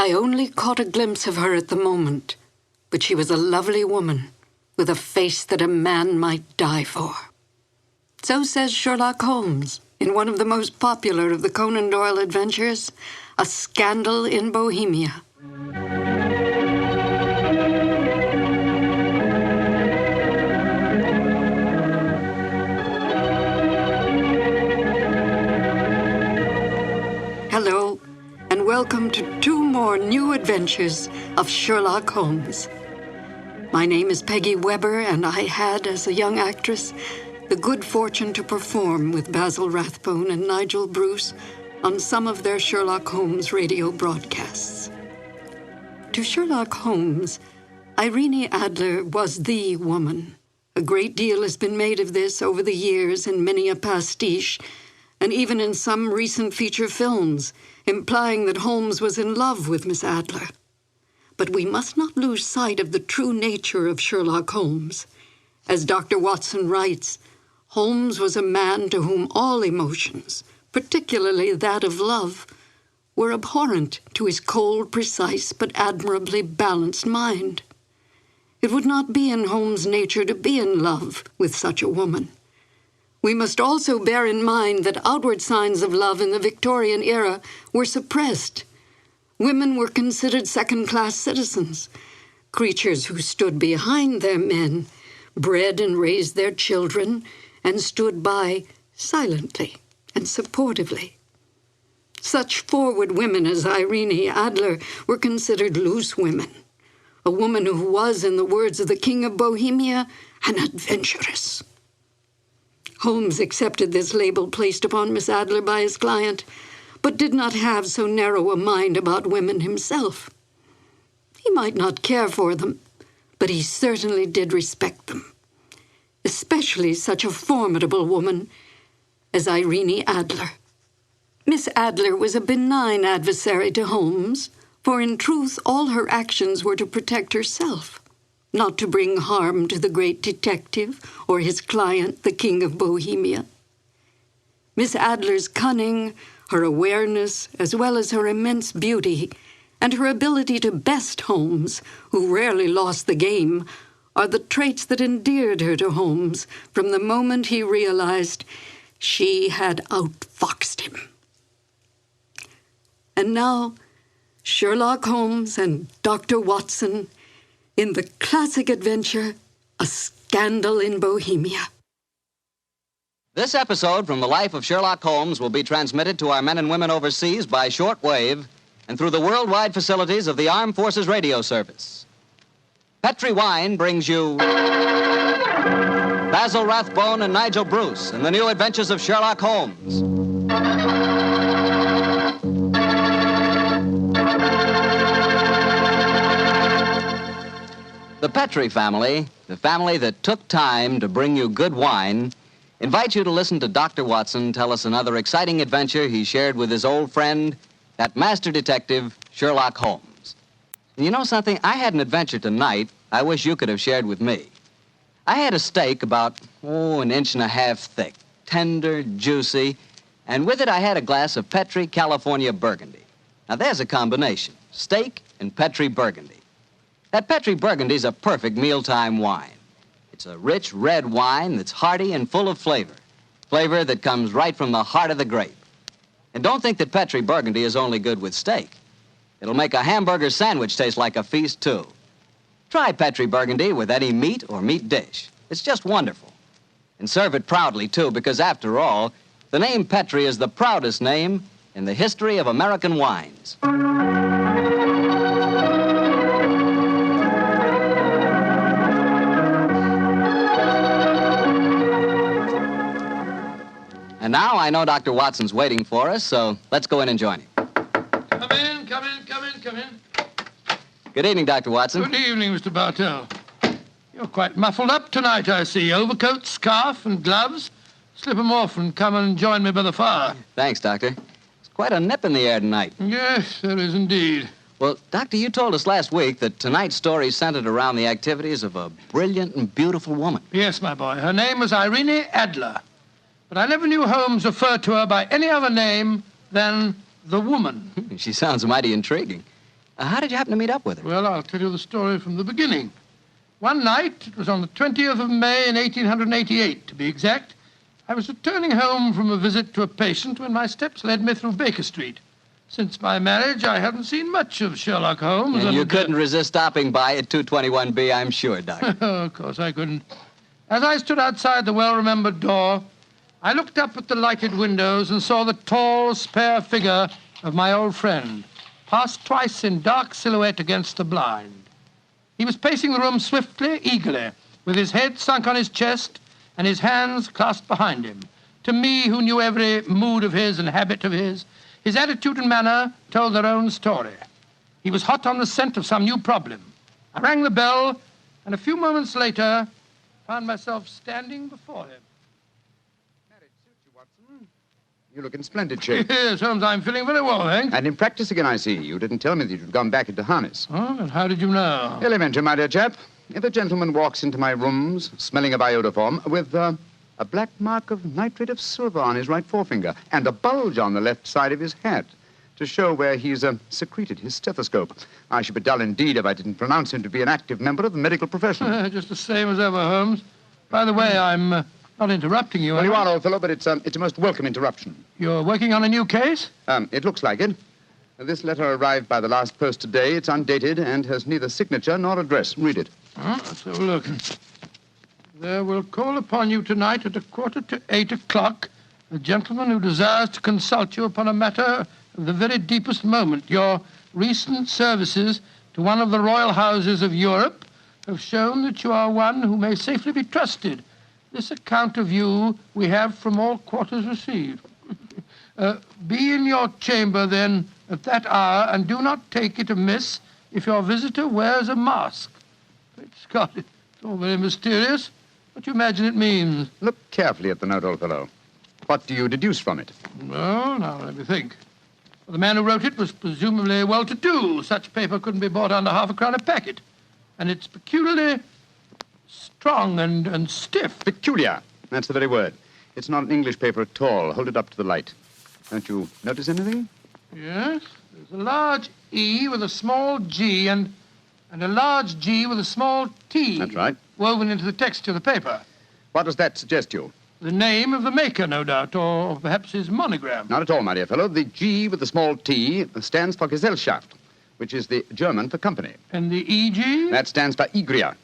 I only caught a glimpse of her at the moment, but she was a lovely woman with a face that a man might die for. So says Sherlock Holmes in one of the most popular of the Conan Doyle adventures, A Scandal in Bohemia. Hello, and welcome to 2 more new adventures of Sherlock Holmes. My name is Peggy Weber, and I had, as a young actress, the good fortune to perform with Basil Rathbone and Nigel Bruce on some of their Sherlock Holmes radio broadcasts. To Sherlock Holmes, Irene Adler was the woman. A great deal has been made of this over the years in many a pastiche, and even in some recent feature films, implying that Holmes was in love with Miss Adler. But we must not lose sight of the true nature of Sherlock Holmes. As Dr. Watson writes, Holmes was a man to whom all emotions, particularly that of love, were abhorrent to his cold, precise, but admirably balanced mind. It would not be in Holmes' nature to be in love with such a woman. We must also bear in mind that outward signs of love in the Victorian era were suppressed. Women were considered second-class citizens, creatures who stood behind their men, bred and raised their children, and stood by silently and supportively. Such forward women as Irene Adler were considered loose women, a woman who was, in the words of the King of Bohemia, an adventuress. Holmes accepted this label placed upon Miss Adler by his client, but did not have so narrow a mind about women himself. He might not care for them, but he certainly did respect them, especially such a formidable woman as Irene Adler. Miss Adler was a benign adversary to Holmes, for in truth all her actions were to protect herself, not to bring harm to the great detective or his client, the King of Bohemia. Miss Adler's cunning, her awareness, as well as her immense beauty, and her ability to best Holmes, who rarely lost the game, are the traits that endeared her to Holmes from the moment he realized she had outfoxed him. And now, Sherlock Holmes and Dr. Watson in the classic adventure, A Scandal in Bohemia. This episode from the life of Sherlock Holmes will be transmitted to our men and women overseas by shortwave and through the worldwide facilities of the Armed Forces Radio Service. Petri Wine brings you Basil Rathbone and Nigel Bruce in the new adventures of Sherlock Holmes. The Petri family, the family that took time to bring you good wine, invites you to listen to Dr. Watson tell us another exciting adventure he shared with his old friend, that master detective, Sherlock Holmes. And you know something? I had an adventure tonight I wish you could have shared with me. I had a steak about, 1.5 inches thick, tender, juicy, and with it I had a glass of Petri California Burgundy. Now there's a combination, steak and Petri Burgundy. That Petri Burgundy's a perfect mealtime wine. It's a rich red wine that's hearty and full of flavor. Flavor that comes right from the heart of the grape. And don't think that Petri Burgundy is only good with steak. It'll make a hamburger sandwich taste like a feast, too. Try Petri Burgundy with any meat or meat dish. It's just wonderful. And serve it proudly, too, because after all, the name Petri is the proudest name in the history of American wines. And now I know Dr. Watson's waiting for us, so let's go in and join him. Come in, come in, come in, come in. Good evening, Dr. Watson. Good evening, Mr. Bartell. You're quite muffled up tonight, I see. Overcoat, scarf, and gloves. Slip 'em off and come and join me by the fire. Thanks, Doctor. It's quite a nip in the air tonight. Yes, there is indeed. Well, Doctor, you told us last week that tonight's story centered around the activities of a brilliant and beautiful woman. Yes, my boy. Her name was Irene Adler. But I never knew Holmes refer to her by any other name than the woman. She sounds mighty intriguing. How did you happen to meet up with her? Well, I'll tell you the story from the beginning. One night, it was on the 20th of May in 1888, to be exact, I was returning home from a visit to a patient when my steps led me through Baker Street. Since my marriage, I hadn't seen much of Sherlock Holmes. And you couldn't resist stopping by at 221B, I'm sure, Doctor. Of course I couldn't. As I stood outside the well-remembered door, I looked up at the lighted windows and saw the tall, spare figure of my old friend, pass twice in dark silhouette against the blind. He was pacing the room swiftly, eagerly, with his head sunk on his chest and his hands clasped behind him. To me, who knew every mood of his and habit of his attitude and manner told their own story. He was hot on the scent of some new problem. I rang the bell, and a few moments later, found myself standing before him. Marriage suits you, Watson. You look in splendid shape. Yes, Holmes, I'm feeling very well, thanks. And in practice again, I see. You didn't tell me that you'd gone back into harness. Oh, and how did you know? Elementary, my dear chap. If a gentleman walks into my rooms smelling of iodoform with a black mark of nitrate of silver on his right forefinger and a bulge on the left side of his hat to show where he's secreted his stethoscope, I should be dull indeed if I didn't pronounce him to be an active member of the medical profession. Just the same as ever, Holmes. By the way, I'm not interrupting you. Well, you are, old fellow, but it's a most welcome interruption. You're working on a new case? It looks like it. This letter arrived by the last post today. It's undated and has neither signature nor address. Read it. Let's have a look. There will call upon you tonight at 7:45 a gentleman who desires to consult you upon a matter of the very deepest moment. Your recent services to one of the royal houses of Europe have shown that you are one who may safely be trusted. This account of you we have from all quarters received. Be in your chamber, then, at that hour, and do not take it amiss if your visitor wears a mask. Great Scott, it's all very mysterious. What do you imagine it means? Look carefully at the note, old fellow. What do you deduce from it? Well, now, let me think. Well, the man who wrote it was presumably well-to-do. Such paper couldn't be bought under half a crown a packet. And it's peculiarly strong and stiff. Peculiar. That's the very word. It's not an English paper at all. Hold it up to the light. Don't you notice anything? Yes. There's a large E with a small G and a large G with a small T. That's right. Woven into the texture of the paper. What does that suggest you? The name of the maker, no doubt, or perhaps his monogram. Not at all, my dear fellow. The G with the small T stands for Gesellschaft, which is the German for company. And the EG? That stands for Igria.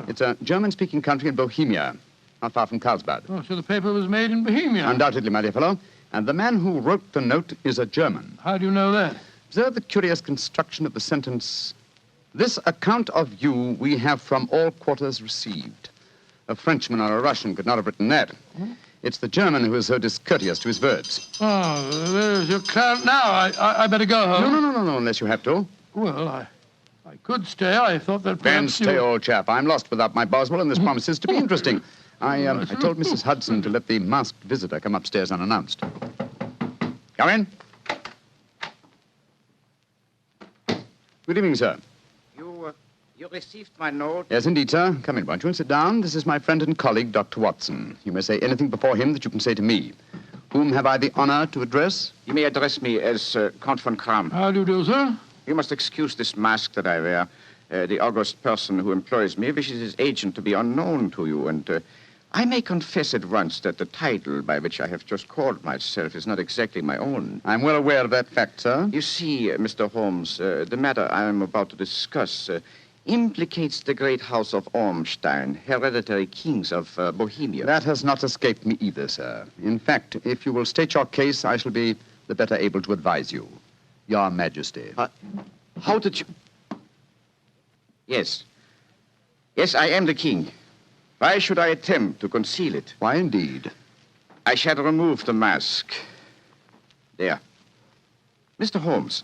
It's a German-speaking country in Bohemia, not far from Carlsbad. Oh, so the paper was made in Bohemia? Undoubtedly, my dear fellow. And the man who wrote the note is a German. How do you know that? Observe the curious construction of the sentence. This account of you we have from all quarters received. A Frenchman or a Russian could not have written that. It's the German who is so discourteous to his verbs. Oh, there's your client now. I better go home. No, unless you have to. Well, I could stay. I thought that Then perhaps stay, old chap. I'm lost without my Boswell, and this promises to be interesting. I told Mrs. Hudson to let the masked visitor come upstairs unannounced. Come in. Good evening, sir. You received my note? Yes, indeed, sir. Come in, won't you, and sit down. This is my friend and colleague, Dr. Watson. You may say anything before him that you can say to me. Whom have I the honor to address? You may address me as Count von Kram. How do you do, sir? You must excuse this mask that I wear. The august person who employs me wishes his agent to be unknown to you, and I may confess at once that the title by which I have just called myself is not exactly my own. I'm well aware of that fact, sir. You see, Mr. Holmes, the matter I am about to discuss implicates the great house of Ormstein, hereditary kings of Bohemia. That has not escaped me either, sir. In fact, if you will state your case, I shall be the better able to advise you. Your Majesty. How did you... Yes. Yes, I am the king. Why should I attempt to conceal it? Why, indeed? I shall remove the mask. There. Mr. Holmes,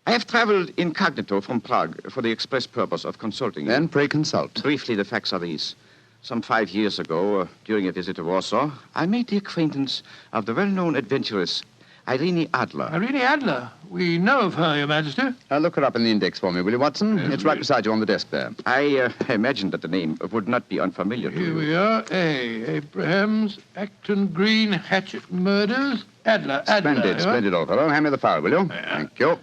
I have traveled incognito from Prague for the express purpose of consulting you. Then pray consult. Briefly, the facts are these. Some 5 years ago, during a visit to Warsaw, I made the acquaintance of the well-known adventuress Irene Adler. Irene Adler. We know of her, Your Majesty. Look her up in the index for me, will you, Watson? It's right beside you on the desk there. I imagined that the name would not be unfamiliar to you. Here we are. Abrahams, Acton Green, Hatchet Murders, Adler. Splendid, old fellow. Hand me the file, will you? Yeah. Thank you.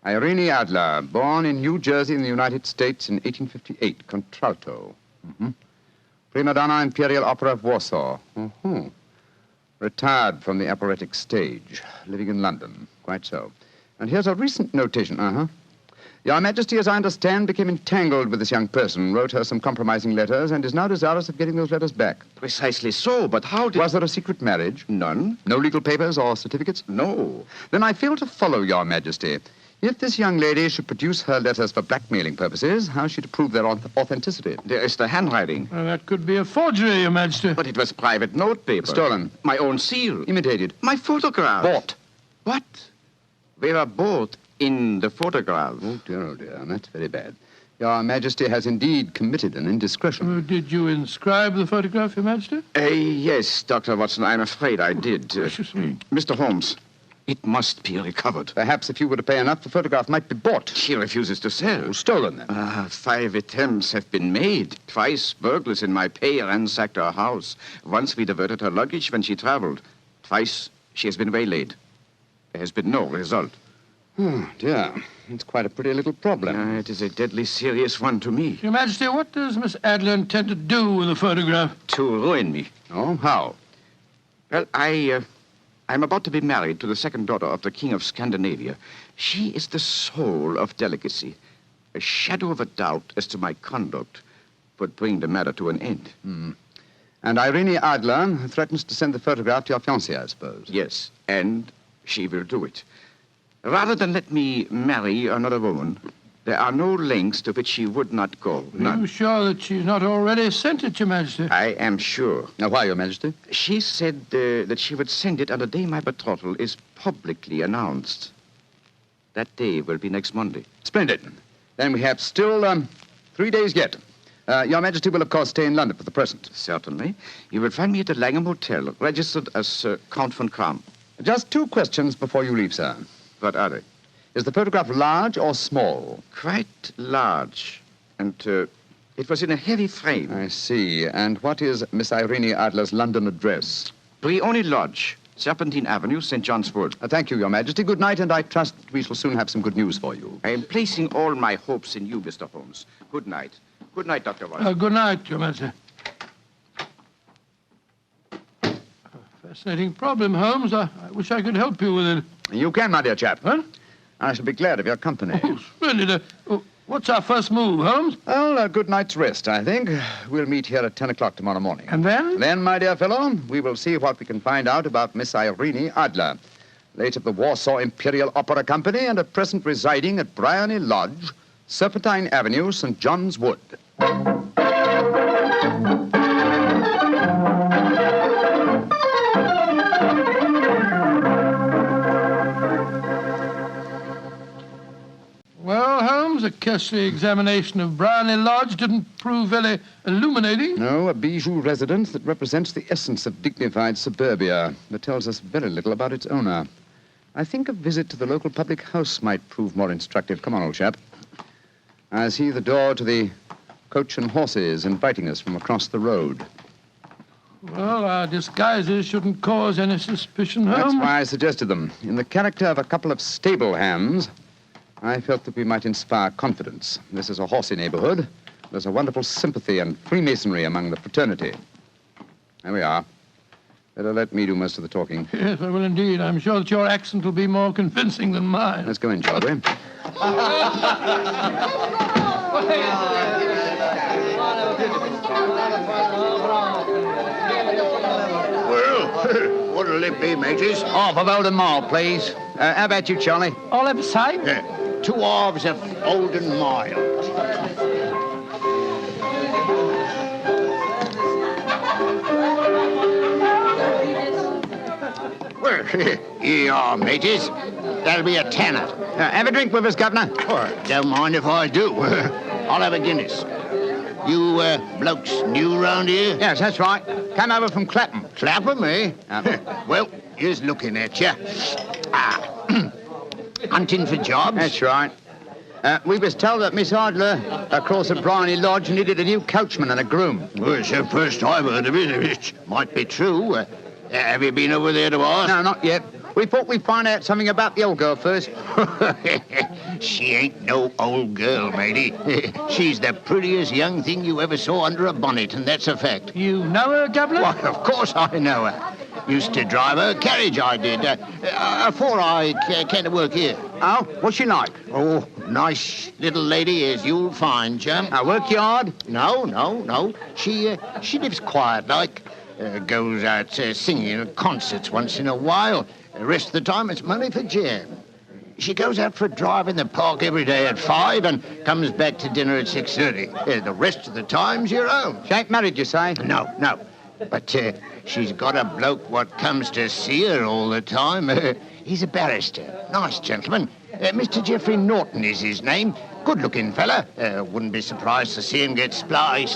Irene Adler, born in New Jersey in the United States in 1858, contralto. Prima donna Imperial Opera of Warsaw. Retired from the operatic stage, living in London. Quite so. And here's a recent notation. Your Majesty, as I understand, became entangled with this young person, wrote her some compromising letters, and is now desirous of getting those letters back. Precisely so, but how did... Was there a secret marriage? None. No legal papers or certificates? No. Then I fail to follow, Your Majesty. If this young lady should produce her letters for blackmailing purposes, how is she to prove their authenticity? There is the handwriting. That could be a forgery, Your Majesty. But it was private notepaper. Stolen. My own seal. Imitated. My photograph. Bought. What? We were both in the photograph. Oh, dear. That's very bad. Your Majesty has indeed committed an indiscretion. Did you inscribe the photograph, Your Majesty? Yes, Dr. Watson, I'm afraid I did. Gracious me. Mr. Holmes, it must be recovered. Perhaps if you were to pay enough, the photograph might be bought. She refuses to sell. Stolen, then. 5 attempts have been made. Twice burglars in my pay ransacked her house. Once we diverted her luggage when she traveled. Twice she has been waylaid. There has been no result. Oh, dear. It's quite a pretty little problem. It is a deadly serious one to me. Your Majesty, what does Miss Adler intend to do with the photograph? To ruin me. Oh, how? Well, I'm about to be married to the second daughter of the King of Scandinavia. She is the soul of delicacy. A shadow of a doubt as to my conduct would bring the matter to an end. And Irene Adler threatens to send the photograph to your fiancé, I suppose. Yes, and she will do it. Rather than let me marry another woman, there are no lengths to which she would not go. None. Are you sure that she's not already sent it, Your Majesty? I am sure. Now, why, Your Majesty? She said that she would send it on the day my betrothal is publicly announced. That day will be next Monday. Splendid. Then we have still 3 days yet. Your Majesty will, of course, stay in London for the present. Certainly. You will find me at the Langham Hotel, registered as Count von Kram. Just 2 questions before you leave, sir. What are they? Is the photograph large or small? Quite large. And it was in a heavy frame. I see. And what is Miss Irene Adler's London address? Brioni Lodge, Serpentine Avenue, St. John's Wood. Thank you, Your Majesty. Good night, and I trust we shall soon have some good news for you. I am placing all my hopes in you, Mr. Holmes. Good night. Good night, Dr. Watson. Good night, Your Majesty. Fascinating problem, Holmes. I wish I could help you with it. You can, my dear chap. Huh? I shall be glad of your company. Oh, splendid. What's our first move, Holmes? Well, a good night's rest, I think. We'll meet here at 10 o'clock tomorrow morning. And then? Then, my dear fellow, we will see what we can find out about Miss Irene Adler, late of the Warsaw Imperial Opera Company and at present residing at Briony Lodge, Serpentine Avenue, St. John's Wood. Well, Holmes, a cursory examination of Briony Lodge didn't prove very illuminating. No, a bijou residence that represents the essence of dignified suburbia, but tells us very little about its owner. I think a visit to the local public house might prove more instructive. Come on, old chap. I see the door to the Coach and Horses inviting us from across the road. Well, our disguises shouldn't cause any suspicion, Holmes. That's why I suggested them. In the character of a couple of stable hands, I felt that we might inspire confidence. This is a horsey neighborhood. There's a wonderful sympathy and Freemasonry among the fraternity. There we are. Better let me do most of the talking. Yes, I will indeed. I'm sure that your accent will be more convincing than mine. Let's go in, shall we? Well, what'll it be, mateys? Half of Oldham Mile, please. How about you, Charlie? All ever same? Yeah, 2 halves of Oldham Mile. Well, here you are, mateys. That'll be a tenner. Have a drink with us, Governor. Oh, don't mind if I do. I'll have a Guinness. You blokes new round here? Yes, that's right. Come over from Clapham. Clapham, eh? Well, here's looking at you. Hunting for jobs? That's right. We was told that Miss Adler across at Briony Lodge needed a new coachman and a groom. Well, it's the first I've heard of it. It might be true. Have you been over there to ask? No, not yet. We thought we'd find out something about the old girl first. She ain't no old girl, matey. She's the prettiest young thing you ever saw under a bonnet, and that's a fact. You know her, Governor? Why, of course I know her. Used to drive her carriage, I did, afore I came to work here. Oh, what's she like? Oh, nice little lady, as you'll find, chum. Work yard? No. She lives quiet like. Goes out singing at concerts once in a while. The rest of the time, it's money for jam. She goes out for a drive in the park every day at 5 and comes back to dinner at 6:30. The rest of the time's your own. She ain't married, you say? No. But she's got a bloke what comes to see her all the time. He's a barrister. Nice gentleman. Mr. Geoffrey Norton is his name. Good-looking fella. Wouldn't be surprised to see him get spliced.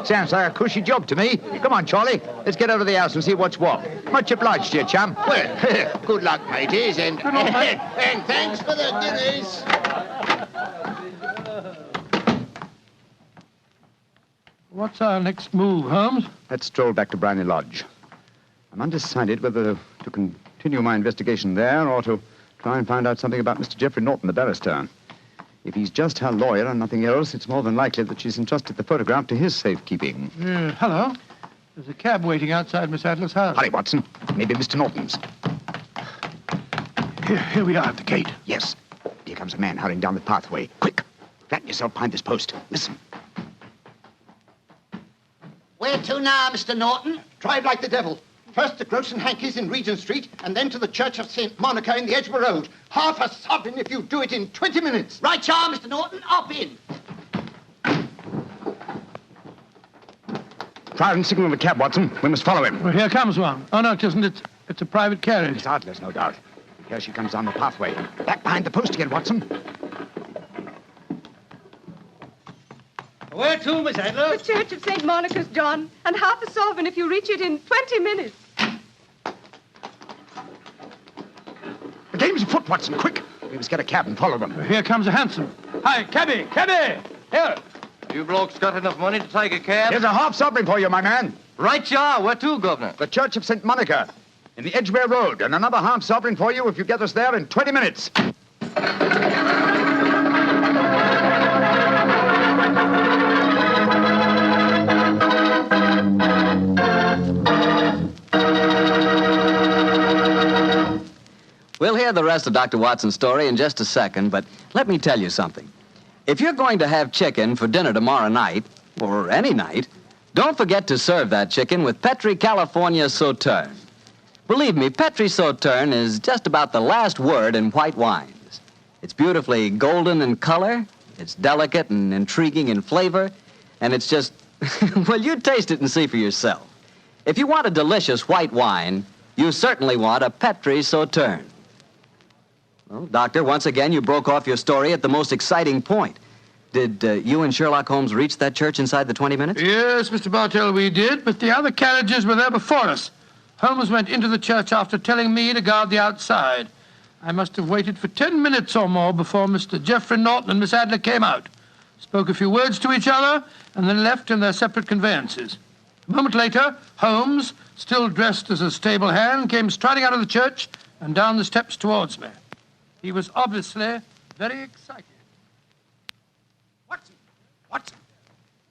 Sounds like a cushy job to me. Come on, Charlie. Let's get over to the house and see what's what. Much obliged to you, chum. Well, good luck, mateys, and thanks for the dinners. What's our next move, Holmes? Let's stroll back to Briny Lodge. I'm undecided whether to continue my investigation there or to try and find out something about Mr. Geoffrey Norton, the barrister. If he's just her lawyer and nothing else, it's more than likely that she's entrusted the photograph to his safekeeping. Hello. There's a cab waiting outside Miss Adler's house. Hurry, Watson. Maybe Mr. Norton's. Here we are at the gate. Yes. Here comes a man hurrying down the pathway. Quick. Flatten yourself behind this post. Listen. Where to now, Mr. Norton? Drive like the devil. First to Gross and Hankey's in Regent Street, and then to the Church of St. Monica in the Edgware Road. Half a sovereign if you do it in 20 minutes. Right, y'all, Mr. Norton. Up in. Try and signal the cab, Watson. We must follow him. Well, here comes one. Oh, no, it isn't. It's a private carriage. Miss Adler's, no doubt. Here she comes down the pathway. Back behind the post again, Watson. Where to, Miss Adler? The Church of St. Monica's, John, and half a sovereign if you reach it in 20 minutes. The game's afoot, Watson. Quick. We must get a cab and follow them. Here comes a hansom. Hi, cabby! Here! You blokes got enough money to take a cab? Here's a half sovereign for you, my man. Right you are. Where to, Governor? The Church of St. Monica in the Edgware Road, and another half sovereign for you if you get us there in 20 minutes. We'll hear the rest of Dr. Watson's story in just a second, but let me tell you something. If you're going to have chicken for dinner tomorrow night, or any night, don't forget to serve that chicken with Petri California Sauterne. Believe me, Petri Sauterne is just about the last word in white wines. It's beautifully golden in color, it's delicate and intriguing in flavor, and it's just, well, you taste it and see for yourself. If you want a delicious white wine, you certainly want a Petri Sauterne. Well, Doctor, once again, you broke off your story at the most exciting point. Did you and Sherlock Holmes reach that church inside the 20 minutes? Yes, Mr. Bartell, we did, but the other carriages were there before us. Holmes went into the church after telling me to guard the outside. I must have waited for 10 minutes or more before Mr. Geoffrey Norton and Miss Adler came out, spoke a few words to each other, and then left in their separate conveyances. A moment later, Holmes, still dressed as a stable hand, came striding out of the church and down the steps towards me. He was obviously very excited. Watson.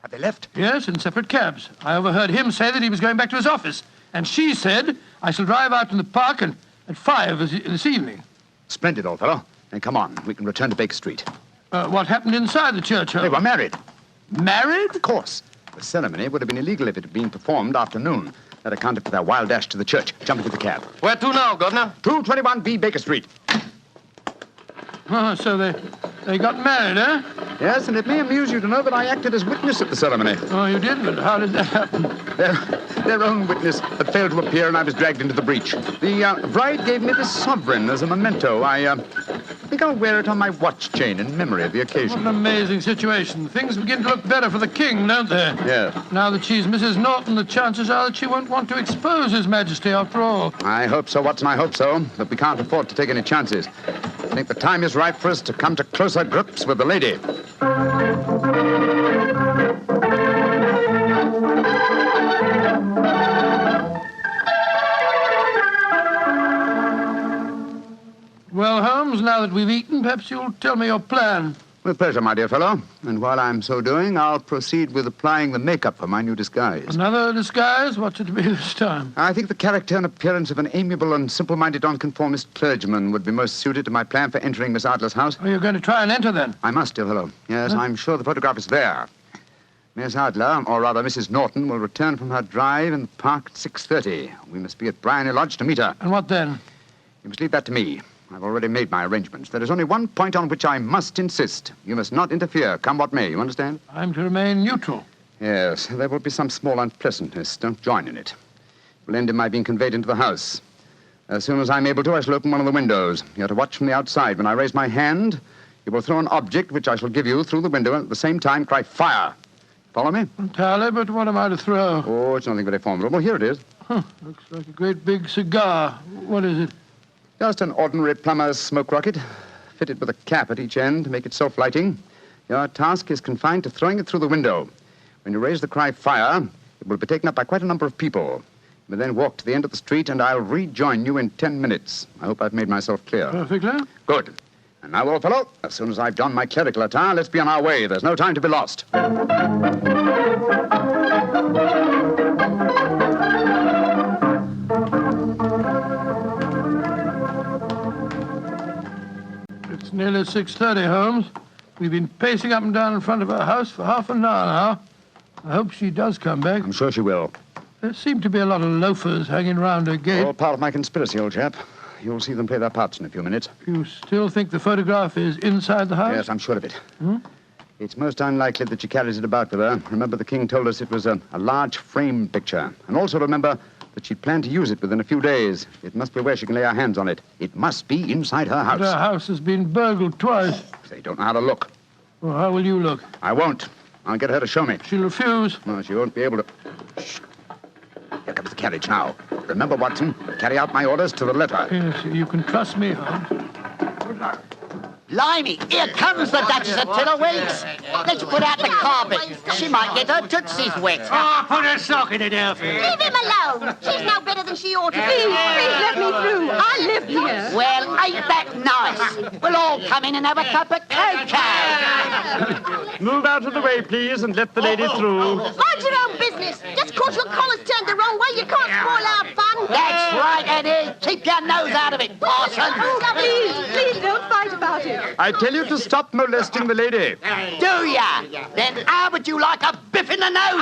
Have they left? Yes, in separate cabs. I overheard him say that he was going back to his office. And she said, I shall drive out in the park at 5 this evening. Splendid, old fellow. Then come on. We can return to Baker Street. What happened inside the church, Holmes? They were married. Married? Of course. The ceremony would have been illegal if it had been performed after noon. That accounted for their wild dash to the church. Jump into the cab. Where to now, Governor? 221B Baker Street. Oh, so they got married, eh? Yes, and it may amuse you to know that I acted as witness at the ceremony. Oh, you did? But how did that happen? Their own witness had failed to appear, and I was dragged into the breach. The bride gave me this sovereign as a memento. I think I'll wear it on my watch chain in memory of the What occasion. an amazing situation. Things begin to look better for the king, don't they? Yes. Now that she's Mrs. Norton, the chances are that she won't want to expose His Majesty after all. I hope so, Watson, I hope so. But we can't afford to take any chances. I think the time is right for us to come to closer grips with the lady. now that we've eaten, perhaps you'll tell me your plan. With pleasure, my dear fellow. And while I'm so doing, I'll proceed with applying the makeup for my new disguise. Another disguise? What's it to be this time? I think the character and appearance of an amiable and simple-minded nonconformist clergyman would be most suited to my plan for entering Miss Adler's house. Are you going to try and enter, then? I must, dear fellow. Yes, I'm sure the photograph is there. Miss Adler, or rather Mrs. Norton, will return from her drive in the park at 6:30. We must be at Bryony Lodge to meet her. And what then? You must leave that to me. I've already made my arrangements. There is only one point on which I must insist. You must not interfere, come what may. You understand? I'm to remain neutral. Yes, there will be some small unpleasantness. Don't join in it. It will end in my being conveyed into the house. As soon as I'm able to, I shall open one of the windows. You're to watch from the outside. When I raise my hand, you will throw an object which I shall give you through the window and at the same time cry, fire. Follow me? Entirely, but what am I to throw? Oh, it's nothing very formidable. Here it is. Looks like a great big cigar. What is it? Just an ordinary plumber's smoke rocket, fitted with a cap at each end to make it self-lighting. Your task is confined to throwing it through the window. When you raise the cry, fire, it will be taken up by quite a number of people. You will then walk to the end of the street, and I'll rejoin you in 10 minutes. I hope I've made myself clear. Perfectly. Good. And now, old fellow, as soon as I've done my clerical attire, let's be on our way. There's no time to be lost. It's nearly 6:30, Holmes. We've been pacing up and down in front of her house for half an hour now. I hope she does come back. I'm sure she will. There seem to be a lot of loafers hanging round her gate. All part of my conspiracy, old chap. You'll see them play their parts in a few minutes. You still think the photograph is inside the house? Yes, I'm sure of it. It's most unlikely that she carries it about with her. Remember, the king told us it was a large frame picture. And also remember that she'd planned to use it within a few days. It must be where she can lay her hands on it. It must be inside her house. But her house has been burgled twice. They don't know how to look. Well, how will you look? I won't. I'll get her to show me. She'll refuse. No, she won't be able to. Shh. Here comes the carriage now. Remember, Watson, carry out my orders to the letter. Yes, you can trust me, Holmes. Good luck. Blimey, here comes the Duchess of Tiddlewigs. Let's put out the carpet. She might get her tootsies wet. Oh, put a sock in it, Alfie. Leave him alone. She's no better than she ought to be. Please let me through. I live here. Well, ain't that nice? We'll all come in and have a cup of cocoa. Move out of the way, please, and let the lady through. Mind your own business. Just 'cause your collar's turned the wrong way, you can't spoil our fun. That's right, Eddie. Keep your nose out of it, parson. Please don't fight about it. I tell you to stop molesting the lady. Do ya? Then how would you like a biff in the nose?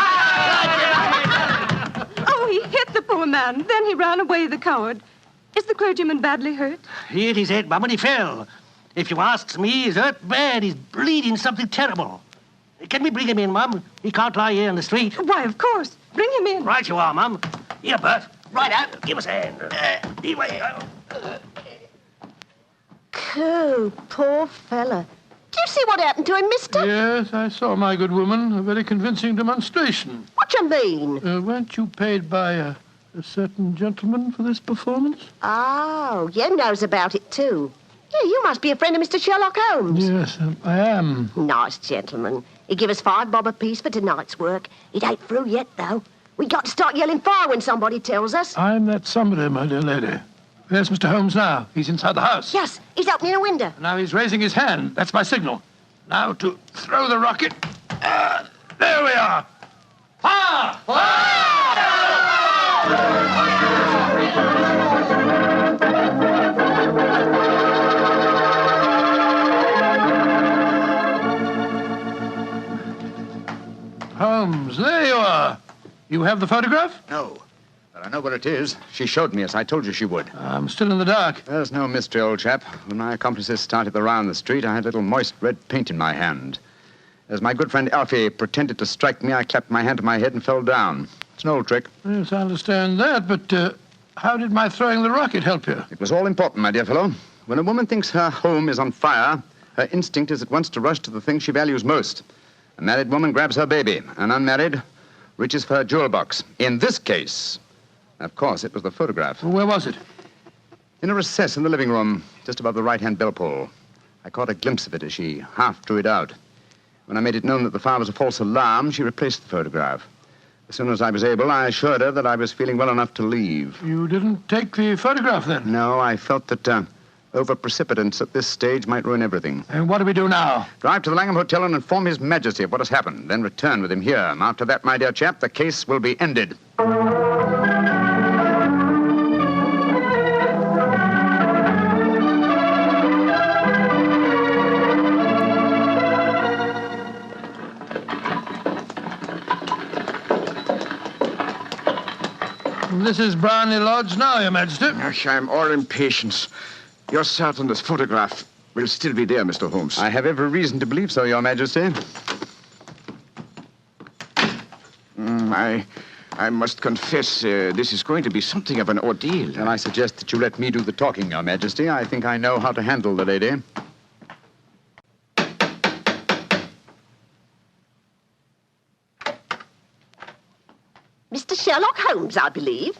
Oh, he hit the poor man. Then he ran away, the coward. Is the clergyman badly hurt? He hit his head, Mum, and he fell. If you asks me, he's hurt bad. He's bleeding something terrible. Can we bring him in, Mum? He can't lie here in the street. Why, of course. Bring him in. Right you are, Mum. Here, Bert. Right out. Give us a hand. Anyway. Coo, poor fella. Do you see what happened to him, mister? Yes, I saw, my good woman. A very convincing demonstration. What you mean? Weren't you paid by a certain gentleman for this performance? Oh, you knows about it, too. Yeah, you must be a friend of Mr. Sherlock Holmes. Yes, I am. Nice gentleman. He give us $5 bob apiece for tonight's work. It ain't through yet, though. We got to start yelling fire when somebody tells us. I'm that somebody, my dear lady. There's Mr. Holmes now. He's inside the house. Yes, he's opening a window. Now he's raising his hand. That's my signal. Now to throw the rocket. There we are. Fire! Holmes, there you are. You have the photograph? No. But I know where it is. She showed me, as I told you she would. I'm still in the dark. There's no mystery, old chap. When my accomplices started the row in the street, I had a little moist red paint in my hand. As my good friend Alfie pretended to strike me, I clapped my hand to my head and fell down. It's an old trick. Yes, I understand that, but how did my throwing the rocket help you? It was all important, my dear fellow. When a woman thinks her home is on fire, her instinct is at once to rush to the thing she values most. A married woman grabs her baby. An unmarried reaches for her jewel box. In this case, of course, it was the photograph. Where was it? In a recess in the living room, just above the right-hand bell pull. I caught a glimpse of it as she half drew it out. When I made it known that the fire was a false alarm, she replaced the photograph. As soon as I was able, I assured her that I was feeling well enough to leave. You didn't take the photograph, then? No, I felt that the Over-precipitance at this stage might ruin everything. And what do we do now? Drive to the Langham Hotel and inform His Majesty of what has happened. Then return with him here. After that, my dear chap, the case will be ended. This is Brownlee Lodge now, Your Majesty. I'm all impatience. You're certain this photograph will still be there, Mr. Holmes? I have every reason to believe so, Your Majesty. I must confess, this is going to be something of an ordeal. Then I suggest that you let me do the talking, Your Majesty. I think I know how to handle the lady. Mr. Sherlock Holmes, I believe.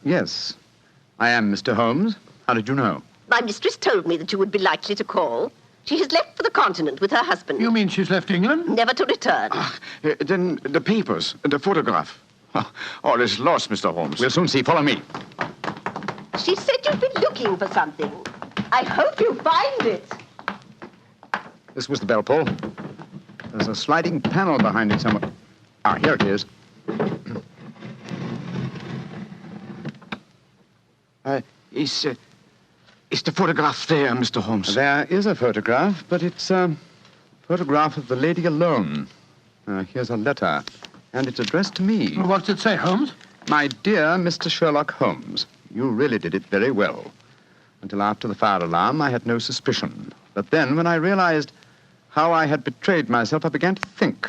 Yes. I am Mr. Holmes. How did you know? My mistress told me that you would be likely to call. She has left for the continent with her husband. You mean she's left England? Never to return. Then the papers, the photograph. All is lost, Mr. Holmes. We'll soon see. Follow me. She said you'd been looking for something. I hope you find it. This was the bell pull. There's a sliding panel behind it somewhere. Ah, here it is. Is the photograph there, Mr. Holmes? There is a photograph, but it's a photograph of the lady alone. Here's a letter, and it's addressed to me. Well, what's it say, Holmes? My dear Mr. Sherlock Holmes, you really did it very well. Until after the fire alarm, I had no suspicion. But then, when I realized how I had betrayed myself, I began to think.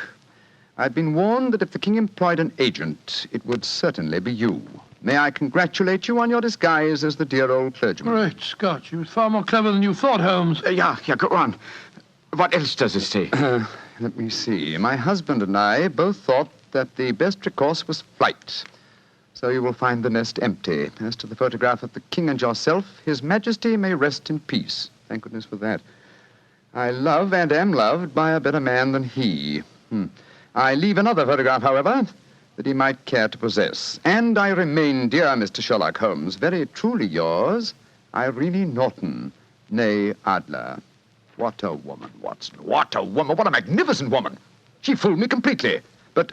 I'd been warned that if the king employed an agent, it would certainly be you. May I congratulate you on your disguise as the dear old clergyman? Great Scott, you was far more clever than you thought, Holmes. Yeah, go on. What else does it say? Let me see. My husband and I both thought that the best recourse was flight. So you will find the nest empty. As to the photograph of the king and yourself, His Majesty may rest in peace. Thank goodness for that. I love and am loved by a better man than he. I leave another photograph, however, that he might care to possess. And I remain, dear Mr. Sherlock Holmes, very truly yours, Irene Norton, née Adler. What a woman, Watson. What a woman. What a magnificent woman. She fooled me completely. But,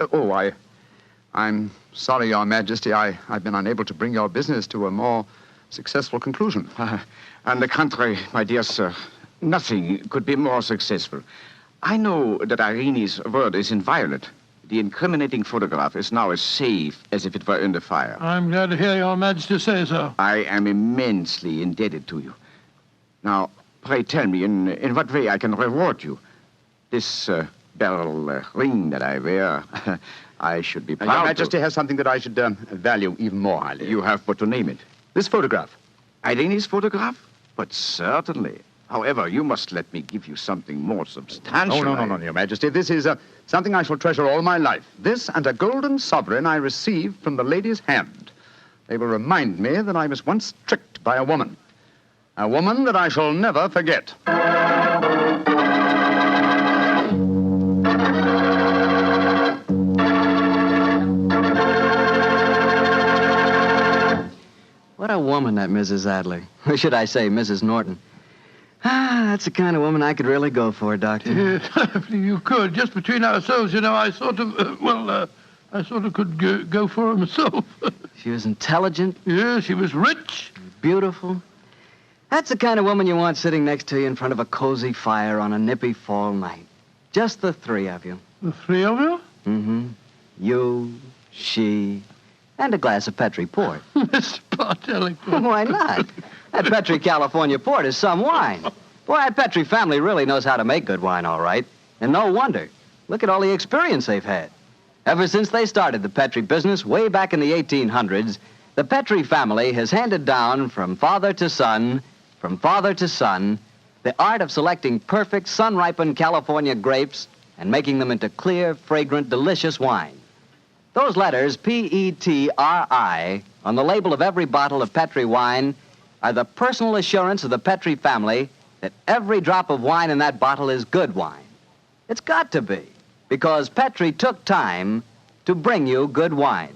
I'm sorry, Your Majesty. I've been unable to bring your business to a more successful conclusion. On the contrary, my dear sir, nothing could be more successful. I know that Irene's word is inviolate. The incriminating photograph is now as safe as if it were in the fire. I'm glad to hear Your Majesty say so. I am immensely indebted to you. Now, pray tell me in what way I can reward you. This beryl ring that I wear, I should be proud Your Majesty has something that I should value even more highly. You have but to name it. This photograph. Irene's photograph? But certainly. However, you must let me give you something more substantial. Oh, no, Your Majesty. This is something I shall treasure all my life. This and a golden sovereign I received from the lady's hand. They will remind me that I was once tricked by a woman. A woman that I shall never forget. What a woman, that Mrs. Adler. Or should I say, Mrs. Norton. That's the kind of woman I could really go for, Doctor. Yes, if you could. Just between ourselves, I sort of, I sort of could go for her myself. She was intelligent. Yeah, she was rich. Beautiful. That's the kind of woman you want sitting next to you in front of a cozy fire on a nippy fall night. Just the three of you. The three of you? Mm-hmm. You, she, and a glass of Petri port. Mr. Bartelli. Why not? That Petri California port is some wine. Boy, that Petri family really knows how to make good wine, all right. And no wonder. Look at all the experience they've had. Ever since they started the Petri business way back in the 1800s, the Petri family has handed down from father to son, the art of selecting perfect sun-ripened California grapes and making them into clear, fragrant, delicious wine. Those letters, P-E-T-R-I, on the label of every bottle of Petri wine are the personal assurance of the Petri family that every drop of wine in that bottle is good wine. It's got to be, because Petri took time to bring you good wine.